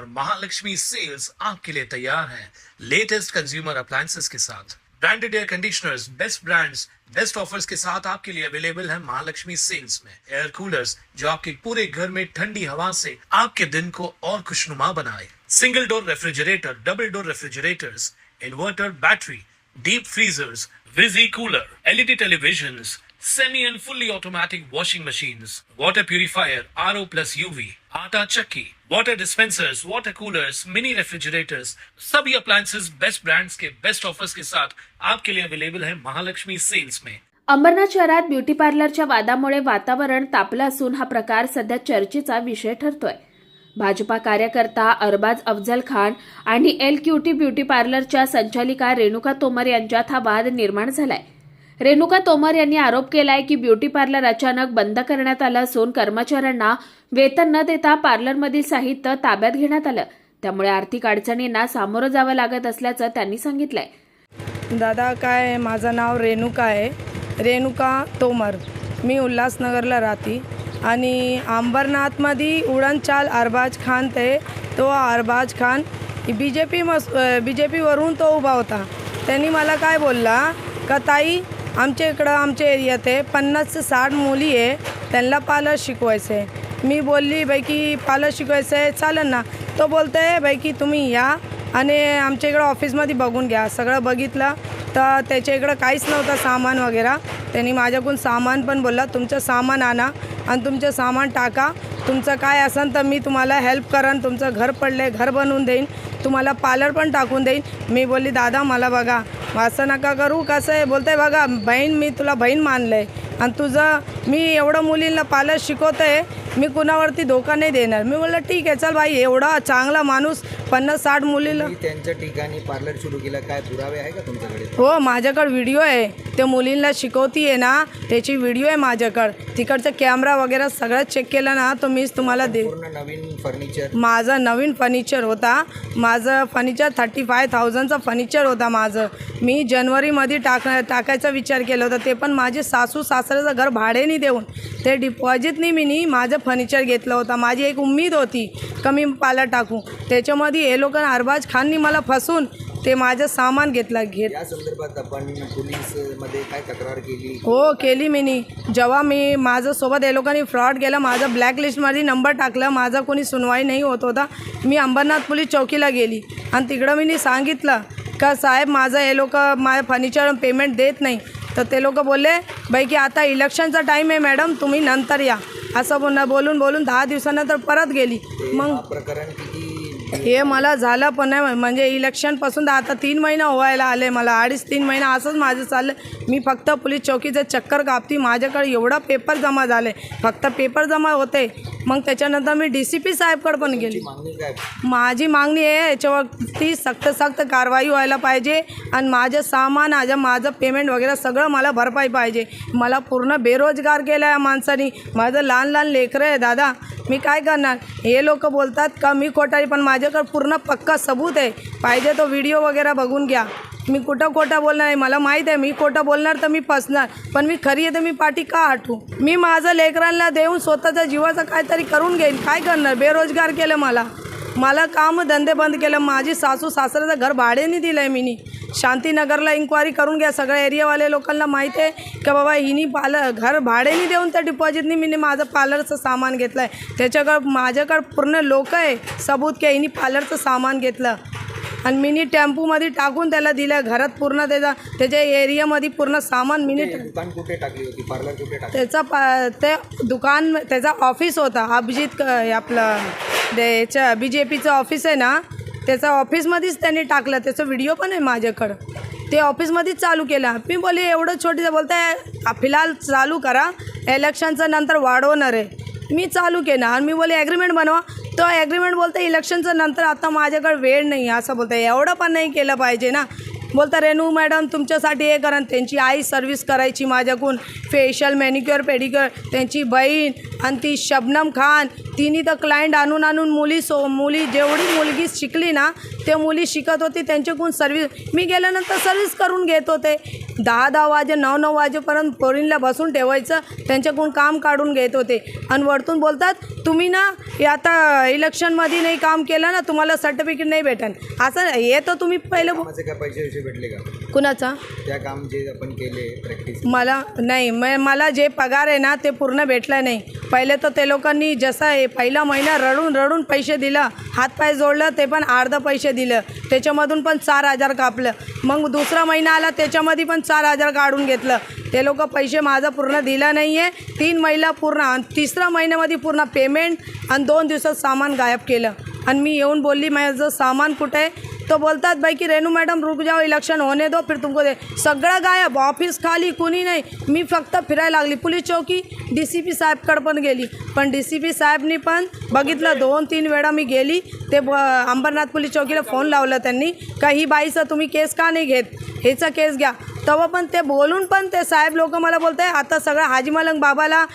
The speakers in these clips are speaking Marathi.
और महालक्ष्मी सेल्स आपके लिए तैयार है लेटेस्ट कंज्यूमर अप्लायंसेस के साथ। Branded air conditioners, best brands, best offers के साथ आपके लिए अवेलेबल है महालक्ष्मी सेल्स में। एयर कूलर्स जो आपके पूरे घर में ठंडी हवा से आपके दिन को और खुशनुमा बनाए। Single door refrigerator, double door refrigerators, inverter battery, deep freezers, विजी cooler, LED televisions, semi and fully automatic washing machines, water purifier, RO plus UV, आटा चक्की, water dispensers, water coolers, mini refrigerators, सभी अप्लायंसेस बेस्ट ब्रांड्स के बेस्ट ऑफर्स के साथ आपके लिए अवेलेबल है महालक्ष्मी सेल्स में। अंबरनाथ शहरात ब्युटी पार्लरच्या वादामुळे वातावरण तापलं असून हा प्रकार सध्या चर्चेचा विषय ठरतोय। भाजपा कार्यकर्ता अरबाज अफजल खान आणि एल-क्यूटी ब्युटी पार्लरच्या संचालिका रेणुका तोमर यांच्यात हा वाद निर्माण झालाय। रेणुका तोमर यांनी आरोप केलाय की ब्युटी पार्लर अचानक बंद करण्यात आलं असून कर्मचाऱ्यांना वेतन न देता पार्लरमधील साहित्य ताब्यात घेण्यात आलं, त्यामुळे आर्थिक अडचणींना सामोरं जावं लागत असल्याचं त्यांनी सांगितलंय। दादा काय, माझं नाव रेणुका आहे, रेणुका तोमर। मी उल्हासनगरला राहते आणि अंबरनाथमध्ये उडणचाल अरबाज खान ते तो अरबाज खान बीजेपीवरून तो उभा होता। त्यांनी मला काय बोलला का ताई आमच्या इकडं आमच्या एरियात 50 से 60 मुली आहे, त्यांना पार्लर शिकवायचं आहे। मी बोलली बाई की पार्लर शिकवायचं आहे चालेल ना। तो बोलते बाई की तुम्ही या आणि आमच्या इकडं ऑफिसमध्ये बघून घ्या। सगळं बघितलं तर त्याच्या इकडं काहीच नव्हतं सामान वगैरे। त्यांनी माझ्याकडून सामान पण बोलला तुमचं सामान आणा आणि तुमचं सामान टाका, तुमचं काय असेल तर मी तुम्हाला हेल्प करेन, तुमचं घर पडले घर बनवून देईन, तुम्हाला पार्लर पण टाकून देईन। मी बोलली दादा मला बघा असं नका करू, कसं आहे बोलते बघा बहीण मी तुला बहीण मानलं आहे आणि तुझं मी एवढं मुलींना पार्लर शिकवतं आहे, मी कुणावरती धोका नाही देणार। मी बोललं ठीक आहे चल बाई, एवढा चांगला माणूस 50-60 मुलीला त्यांच्या ठिकाणी पार्लर सुरू केलं, काय पुरावे आहे का तुमच्याकडे? हो माझ्याकडे व्हिडिओ आहे, ते मुलींना शिकवती आहे ना त्याची व्हिडिओ आहे माझ्याकडे। तिकडचं कॅमेरा वगैरे सगळं चेक केलं ना तर मीच तुम्हाला दे। पूर्ण नवीन फर्निचर, माझं नवीन फर्निचर होता, माझं फर्निचर 35,000चं फर्निचर होता माझं। मी जानेवारीमध्ये टाकायचा विचार केला होता, ते पण माझे सासू सासऱ्याचं घर भाड्याने देऊन ते डिपॉझिटनी मी माझं फर्निचर घेतलं होतं। माझी एक उम्मीद होती का मी पार्लर टाकू, त्याच्यामध्ये हे लोक अरबाज खाननी मला फसून ते माझं सामान घेतलं। या संदर्भात आपण पोलीसमध्ये काय तक्रार केली? हो केली मी। जेव्हा मी माझ्यासोबत हे लोकांनी फ्रॉड केला, माझं ब्लॅकलिस्टमध्ये नंबर टाकलं, माझा कोणी सुनवाई नाही होत होता, मी अंबरनाथ पोलीस चौकीला गेली आणि तिकडं मी सांगितलं का साहेब माझं हे लोक माझ्या फर्निचर पेमेंट देत नाही। तर ते लोक बोलले बाई की आता इलेक्शनचा टाईम आहे मॅडम तुम्ही नंतर या, असं बोलून 10 दिवसानंतर परत गेली। मग प्रकरण किती हे मला झालं पण नाही, म्हणजे इलेक्शनपासून आता 3 महिना व्हायला आले मला, 2.5-3 महिना असंच माझं चाललं। मी फक्त पोलीस चौकीचं चक्कर कापती, माझ्याकडे एवढा पेपर जमा झाले, फक्त पेपर जमा होते। मग त्याच्यानंतर मी DCP साहेबकडे पण गेली। माझी मागणी आहे याच्यावरती सक्त कारवाई व्हायला पाहिजे आणि माझं सामान माझं पेमेंट वगैरे सगळं मला भरपाई पाहिजे। मला पूर्ण बेरोजगार केलं आहे माणसानी, माझं लहान लेकरं आहे दादा, मी काय करणार? हे लोक बोलतात का मी खोटारी, पण माझ्याकडे पूर्ण पक्का सबूत आहे, पाहिजे तो व्हिडिओ वगैरे बघून घ्या। मी खोटं बोलणार नाही, मला माहीत आहे मी खोटं बोलणार तर मी फसणार, पण मी खरी आहे तर मी पाठी का हटू? मी माझं लेकरांना देऊन स्वतःच्या जीवाचं काहीतरी करून घेईन, काय करणार? बेरोजगार केलं मला काम धंदे बंद केलं, माझी सासू सासऱ्याचं घर भाड्याने दिलं आहे मी। शांतीनगरला इन्क्वायरी करून घ्या, सगळ्या एरियावाले लोकांना माहीत आहे का बाबा हिनी घर भाड्याने देऊन त्या डिपॉझिटनी मी माझं पार्लरचं सामान घेतलं आहे। त्याच्याकडं माझ्याकडं पूर्ण लोक आहे सबूत की हिनी पार्लरचं सामान घेतलं आणि मिनी टेम्पोमध्ये टाकून त्याला दिलं घरात, पूर्ण त्याच्या एरियामध्ये पूर्ण सामान दुकान कुठे टाकली होती, पार्लर कुठे टाकली? ते दुकान त्याचा ऑफिस होता, अभिजित आपलं याच्या BJPचं ऑफिस आहे ना, त्याचा ऑफिसमध्येच त्यांनी टाकलं, त्याचा व्हिडिओ पण आहे माझ्याकडं। ते ऑफिसमध्येच चालू केला। मी बोलले एवढं छोटीचं बोलताय फिलहाल चालू करा, इलेक्शनचं नंतर वाढवणार आहे। मी चालू केलं आणि मी बोले ॲग्रीमेंट बनवा, तो ॲग्रीमेंट बोलते इलेक्शनचं नंतर, आता माझ्याकडे वेळ नाही असं बोलतं। एवढं पण नाही केलं पाहिजे ना। बोलता रेणू मॅडम तुमच्यासाठी हे करा, त्यांची आई सर्व्हिस करायची माझ्याकडून, फेशियल मॅनिक्युअर पेडिक्युअर, त्यांची बहीण आणि ती शबनम खान, तिने तर क्लायंट आणून मुली जेवढी मुलगी शिकली ना ते मुली शिकत होती त्यांच्याकडून सर्व्हिस, मी गेल्यानंतर सर्व्हिस करून घेत होते। 10 वाजे 9 वाजेपर्यंत पोरींना बसून ठेवायचं, त्यांच्याकडून काम काढून घेत होते आणि वरतून बोलतात तुम्ही ना हे आता इलेक्शनमध्ये नाही काम केलं ना तुम्हाला सर्टिफिकेट नाही भेटेल. असं हे तर तुम्ही पहिले कामाचे काय पैसे भेटले का? कुणाचा त्या काम जे आपण केले प्रॅक्टिस मला नाही मला जे पगार आहे ना ते पूर्ण भेटला नाही. पहिले तर ते लोकांनी जसं आहे पहिला महिना रडून रडून पैसे दिलं, हातपाय जोडलं, ते पण अर्ध पैसे दिलं, त्याच्यामधून पण 4,000 कापलं. मग दुसरा महिना आला त्याच्यामध्ये पण 4,000 काढून घेतलं. ते लोक पैसे माझा पूर्ण दिला नाही आहे. 3 महिना पूर्ण आणि तिसऱ्या महिन्यामध्ये पूर्ण पेमेंट आणि 2 दिवसात सामान गायब केलं. आणि मी येऊन बोलली माझं सामान कुठे आहे, तो बोलतात भाई की रेनू मैडम रुक जाओ, इलेक्शन होने दो फिर तुमको दे. सगळं गायब, ऑफिस खाली, कुणी नाही. मी फक्त फिरायला लागली. पोलीस चौकी DCP साहेबकडे पण गेली, पण DCP साहेबनी पण बघितलं. 2-3 वेळा मी गेली. ते अंबरनाथ पोलीस चौकीला फोन लावला त्यांनी का ही बाईचं तुम्ही केस का नाही घेत, ह्याचा केस घ्या. तेव्हा पण ते बोलून पण ते साहेब लोक मला बोलते आता सगळं हाजी मलंग बाबाला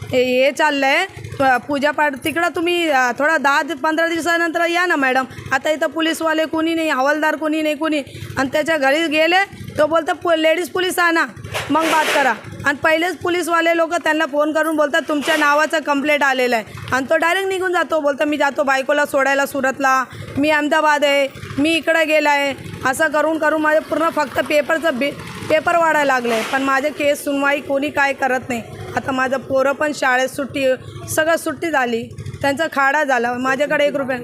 हे चाललं आहे पूजापाठ, तिकडं तुम्ही थोडा 10 ते 15 दिवसानंतर या ना मॅडम. आता इथं पोलीसवाले कोणी नाही, हवालदार कोणी नाही, कोणी. आणि त्याच्या घरी गेले तो बोलतं लेडीज पोलीस आणा मग बात करा. आणि पहिलेच पोलीसवाले लोक त्यांना फोन करून बोलतात तुमच्या नावाचं कंप्लेंट आलेलं आहे. आणि तो डायरेक्ट निघून जातो, बोलतं मी जातो बायकोला सोडायला सुरतला, मी अहमदाबाद आहे, मी इकडं गेला आहे. असं करून करून माझे पूर्ण फक्त पेपर वाढायला लागले. पण माझे केस सुनवाई कोणी काय करत नाही. आता माझं पोरं पण शाळेत सुट्टी, सगळं सुट्टी झाली, त्यांचा खाडा झाला. माझ्याकडे 1 रुपया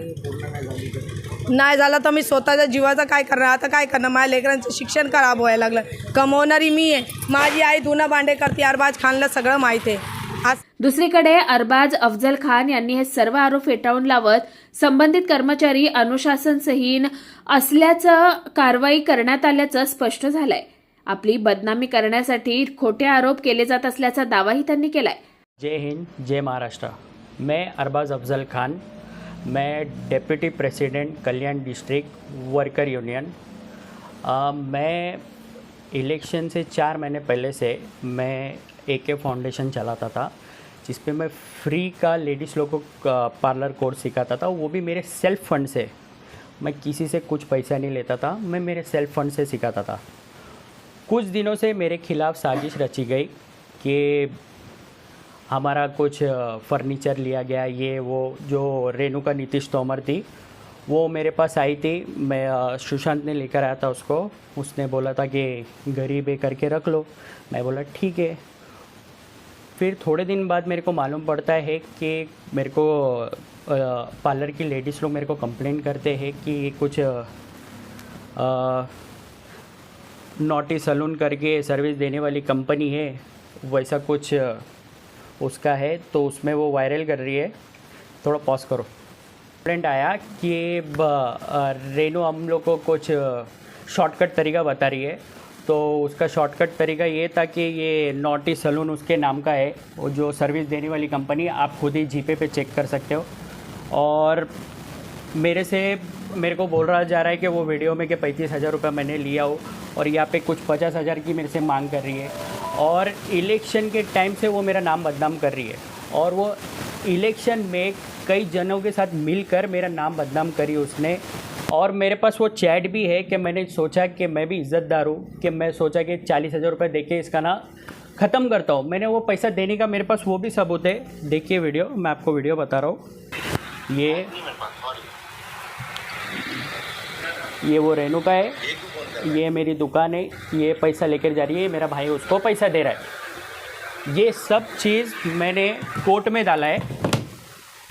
नाही झाला तर मी स्वतःच्या जीवाचं काय करणार. आता काय करणार, माझ्या लेकरांचं शिक्षण खराब व्हायला लागलं. कमवणारी मी आहे, माझी आई धुणं भांडे करते. अरबाज खानला सगळं माहीत आहे. दुसरीकडे अरबाज अफजल खान यांनी हे सर्व आरोप फेटाळून लावत संबंधित कर्मचारी अनुशासनहीन असल्याचं कारवाई करण्यात आल्याचं स्पष्ट झालंय. आपली बदनामी करण्यासाठी खोटे आरोप केले जात असल्याचा दावाही त्यांनी केलाय. जय हिंद, जय महाराष्ट्र. मैं अरबाज अफजल खान, मैं डेप्यूटी प्रेसिडेंट कल्याण डिस्ट्रिक्ट वर्कर यूनियन. मैं इलेक्शन से 4 महीने पहले से मैं AK फाउंडेशन चलाता था, जिस पे मैं फ्री का लेडीज़ लोगों को पार्लर कोर्स सिखाता था. वो भी मेरे सेल्फ फंड से, मैं किसी से कुछ पैसा नहीं लेता था, मैं मेरे सेल्फ फंड से सिखाता था. कुछ दिनों से मेरे खिलाफ़ साजिश रची गई कि हमारा कुछ फर्नीचर लिया गया, ये वो. जो रेणुका नीतीश तोमर थी वो मेरे पास आई थी, मैं सुशांत ने लेकर आया था उसको. उसने बोला था कि गरीब है करके रख लो. मैं बोला ठीक है. फिर थोड़े दिन बाद मेरे को मालूम पड़ता है कि मेरे को पार्लर की लेडीज़ लोग मेरे को कंप्लेंट करते हैं कि कुछ नॉटी सलून करके सर्विस देने वाली कंपनी है, वैसा कुछ उसका है, तो उसमें वो वायरल कर रही है. थोड़ा पॉज करो. कंप्लेंट आया कि रेनू हम लोग को कुछ शॉर्टकट तरीका बता रही है. तो उसका शॉर्टकट तरीका ये था कि ये नॉटी सलून उसके नाम का है, वो जो सर्विस देने वाली कंपनी, आप खुद ही GPay पे चेक कर सकते हो. और मेरे को बोल रहा जा रहा है कि वो वीडियो में कि 35,000 रुपये मैंने लिया हो, और यहाँ पे कुछ 50,000 की मेरे से मांग कर रही है. और इलेक्शन के टाइम से वो मेरा नाम बदनाम कर रही है, और वो इलेक्शन में कई जनों के साथ मिलकर मेरा नाम बदनाम करी उसने. और मेरे पास वो चैट भी है कि मैंने सोचा कि मैं भी इज़्ज़तदार हूँ, कि मैं सोचा कि 40,000 रुपये दे के इसका ना ख़त्म करता हूँ. मैंने वो पैसा देने का मेरे पास वो भी सबूत है. देखिए वीडियो, मैं आपको वीडियो बता रहा हूँ. ये वो रेणुका है, ये मेरी दुकान है, ये पैसा लेकर जा रही है, मेरा भाई उसको पैसा दे रहा है. ये सब चीज़ मैंने कोर्ट में डाला है,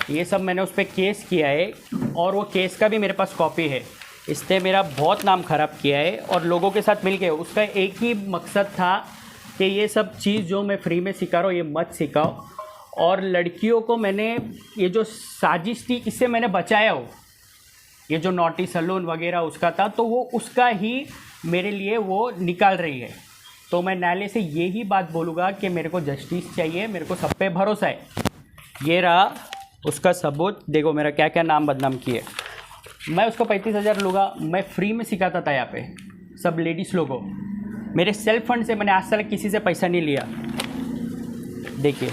ये सब मैंने उस पर केस किया है, और वो केस का भी मेरे पास कॉपी है. इसने मेरा बहुत नाम ख़राब किया है, और लोगों के साथ मिलके उसका एक ही मकसद था कि ये सब चीज़ जो मैं फ्री में सिखा रहा हूँ ये मत सिखाओ. और लड़कियों को मैंने, ये जो साजिश थी इससे मैंने बचाया हो. ये जो नॉटी सलून वगैरह उसका था, तो वो उसका ही मेरे लिए वो निकाल रही है. तो मैं न्यायालय से यही बात बोलूँगा कि मेरे को जस्टिस चाहिए, मेरे को सब पे भरोसा है. ये रहा उसका सबूत, देखो मेरा क्या क्या नाम बदनाम किए. मैं उसको 35,000 लूँगा, मैं फ्री में सिखाता था यहाँ पे सब लेडीज़ लोगों. मेरे सेल्फ फंड से, मैंने आज तक किसी से पैसा नहीं लिया. देखिए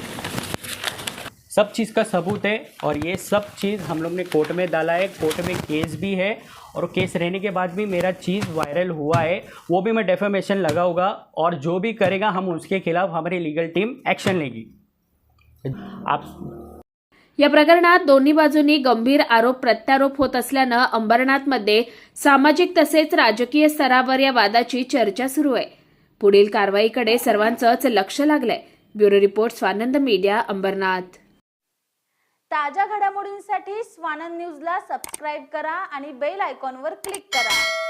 सब चीज़ का सबूत है और ये सब चीज़ हम लोग ने कोर्ट में डाला है, कोर्ट में केस भी है और केस रहने के बाद भी मेरा चीज़ वायरल हुआ है, वो भी मैं डेफेमेशन लगाऊंगा और जो भी करेगा हम उसके खिलाफ हमारी लीगल टीम एक्शन लेगी। आप या प्रकरणात दोन्ही बाजूंनी गंभीर आरोप प्रत्यारोप होत असल्यानं अंबरनाथमध्ये सामाजिक तसेच राजकीय स्तरावर या वादाची चर्चा सुरू आहे। पुढील कारवाईकडे सर्वांचंच लक्ष लागलंय। Bureau report Swanand media, Ambernath. ताज्या घडामोडींसाठी स्वानंद न्यूजला सबस्क्राईब करा आणि बेल आयकॉनवर क्लिक करा।